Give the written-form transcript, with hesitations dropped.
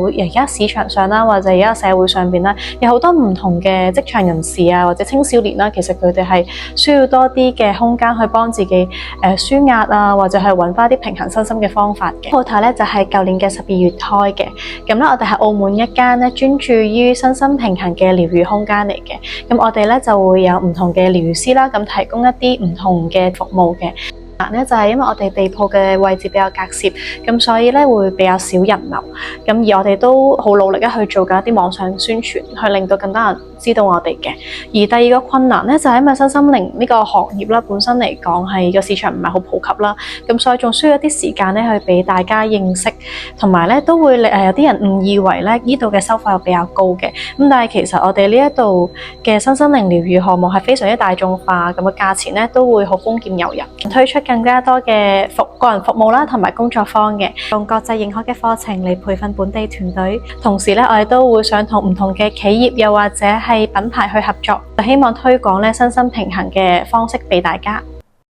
而家市場上啦，或者而家社會上邊咧，有好多唔同嘅職場人士啊，或者青少年啦，其實佢哋係需要多啲嘅空間去幫自己舒壓啊，或者係揾翻啲平衡身心嘅方法嘅。鋪頭咧就係舊年嘅12月開嘅，咁咧我哋係澳門一間咧專注於身心平衡嘅療癒空間嚟嘅。咁我哋咧就會有唔同嘅療癒師啦，咁提供一啲唔同嘅服務嘅。就係因為我哋地鋪嘅位置比較隔涉，咁所以咧會比較少人流。咁而我哋都好努力去做緊一啲網上宣傳，去令到更多人知道我哋嘅。而第二個困難咧就係因為身心靈呢個行業啦，本身嚟講係個市場唔係好普及啦，咁所以仲需要一啲時間咧去俾大家認識，同埋咧都會有啲人誤以為咧呢度嘅收費又比較高嘅。咁但係其實我哋呢一度嘅身心靈療癒項目係非常之大眾化，咁嘅價錢咧都會好豐儉由人，推出更加多嘅個人服務啦，同埋工作坊嘅，用國際認可嘅課程嚟培訓本地團隊。同時咧，我哋都會想同唔同嘅企業又或者係品牌去合作，希望推廣咧身心平衡嘅方式俾大家。